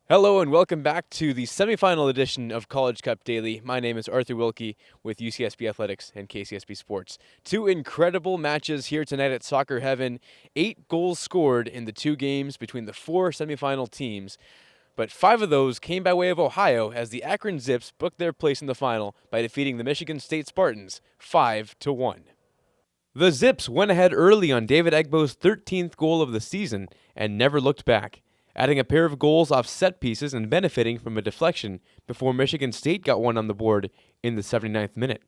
Hello and welcome back to the semifinal edition of College Cup Daily. My name is Arthur Wilkie with UCSB Athletics and KCSB Sports. Two incredible matches here tonight at Soccer Heaven. 8 goals scored in the 2 games between the 4 semifinal teams, but 5 of those came by way of Ohio as the Akron Zips booked their place in the final by defeating the Michigan State Spartans 5-1. The Zips went ahead early on David Egbo's 13th goal of the season and never looked back, adding a pair of goals off set pieces and benefiting from a deflection before Michigan State got one on the board in the 79th minute.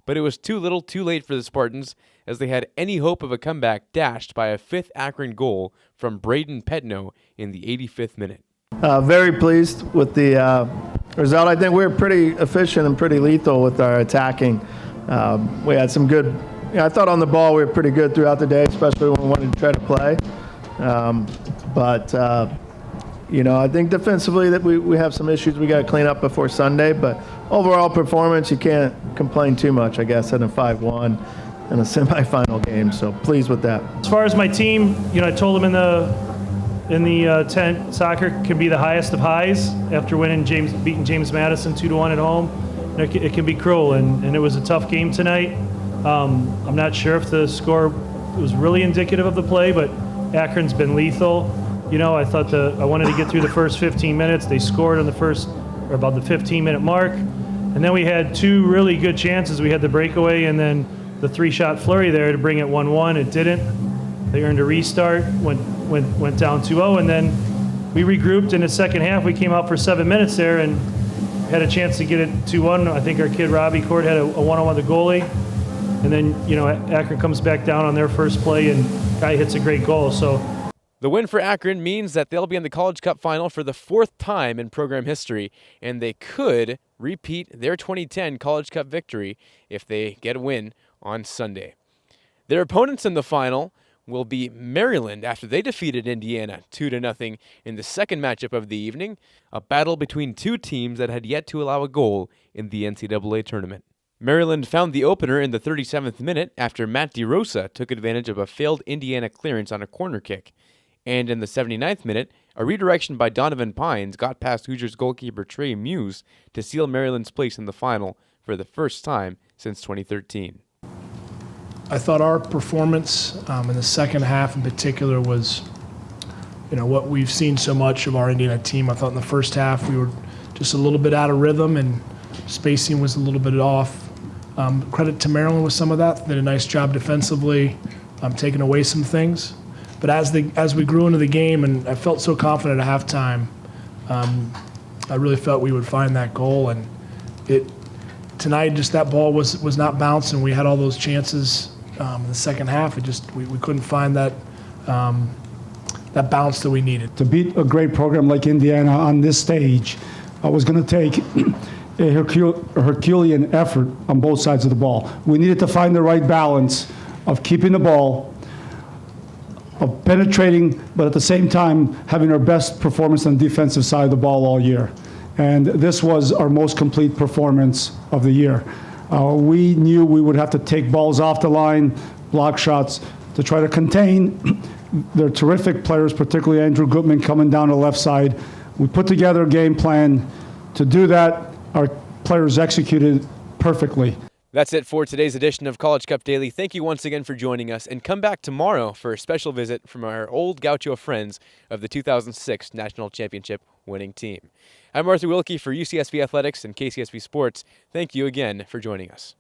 But it was too little too late for the Spartans, as they had any hope of a comeback dashed by a 5th Akron goal from Braden Petno in the 85th minute. Very pleased with the result. I think we were pretty efficient and pretty lethal with our attacking. We had some good, I thought on the ball we were pretty good throughout the day, especially when we wanted to try to play. I think defensively that we have some issues we got to clean up before Sunday, but overall performance, you can't complain too much, I guess, in a 5-1 in a semifinal game, so pleased with that. As far as my team, I told them in the tent, soccer can be the highest of highs after beating James Madison 2-1 at home. It can be cruel, and it was a tough game tonight. I'm not sure if the score was really indicative of the play, but Akron's been lethal. I thought I wanted to get through the first 15 minutes. They scored on about the 15-minute mark. And then we had 2 really good chances. We had the breakaway and then the 3-shot flurry there to bring it 1-1. It didn't. They earned a restart, went down 2-0, and then we regrouped in the second half. We came out for 7 minutes there and had a chance to get it 2-1. I think our kid Robbie Court had a one-on-one with the goalie. And then, Akron comes back down on their first play and guy hits a great goal. So the win for Akron means that they'll be in the College Cup final for the 4th time in program history, and they could repeat their 2010 College Cup victory if they get a win on Sunday. Their opponents in the final will be Maryland after they defeated Indiana 2-0 in the second matchup of the evening, a battle between 2 teams that had yet to allow a goal in the NCAA tournament. Maryland found the opener in the 37th minute after Matt DeRosa took advantage of a failed Indiana clearance on a corner kick. And in the 79th minute, a redirection by Donovan Pines got past Hoosiers goalkeeper Trey Muse to seal Maryland's place in the final for the first time since 2013. I thought our performance in the second half in particular was, what we've seen so much of our Indiana team. I thought in the first half we were just a little bit out of rhythm and spacing was a little bit off. Credit to Maryland with some of that. They did a nice job defensively, taking away some things. But as we grew into the game, and I felt so confident at halftime, I really felt we would find that goal. And tonight, just that ball was not bouncing. We had all those chances in the second half. We couldn't find that bounce that we needed. To beat a great program like Indiana on this stage was going to take a Herculean effort on both sides of the ball. We needed to find the right balance of keeping the ball, of penetrating, but at the same time having our best performance on the defensive side of the ball all year. And this was our most complete performance of the year. We knew we would have to take balls off the line, block shots, to try to contain their terrific players, particularly Andrew Gutman coming down the left side. We put together a game plan. To do that, our players executed perfectly. That's it for today's edition of College Cup Daily. Thank you once again for joining us, and come back tomorrow for a special visit from our old Gaucho friends of the 2006 National Championship winning team. I'm Arthur Wilkie for UCSB Athletics and KCSB Sports. Thank you again for joining us.